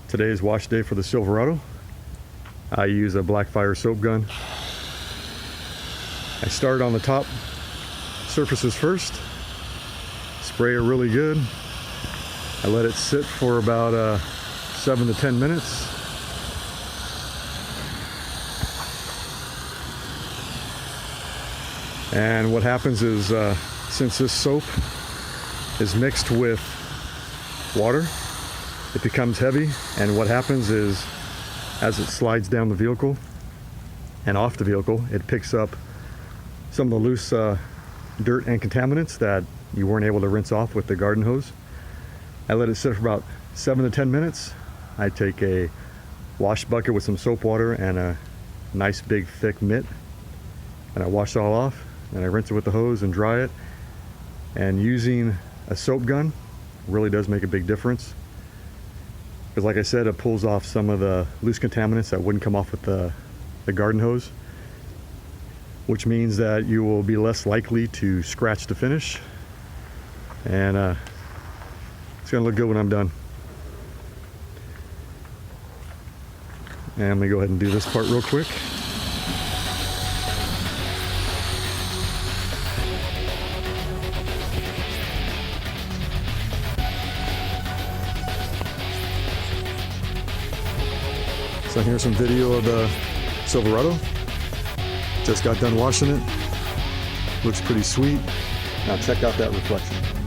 Today is wash day for the Silverado. I use a BlackFire Soap Gun. I start on the top surfaces first, spray it really good. I let it sit for about 7 to 10 minutes. And what happens is, since this soap is mixed with water, it becomes heavy, and what happens is, as it slides down the vehicle and off the vehicle, it picks up some of the loose dirt and contaminants that you weren't able to rinse off with the garden hose. I let it sit for about 7 to 10 minutes. I take a wash bucket with some soap water and a nice big thick mitt, and I wash it all off, and I rinse it with the hose and dry it. And using a soap gun really does make a big difference, because like I said, it pulls off some of the loose contaminants that wouldn't come off with the garden hose, which means that you will be less likely to scratch the finish, and it's gonna look good when I'm done. And let me go ahead and do this part real quick. So here's some video of the Silverado. Just got done washing it. Looks pretty sweet. Now check out that reflection.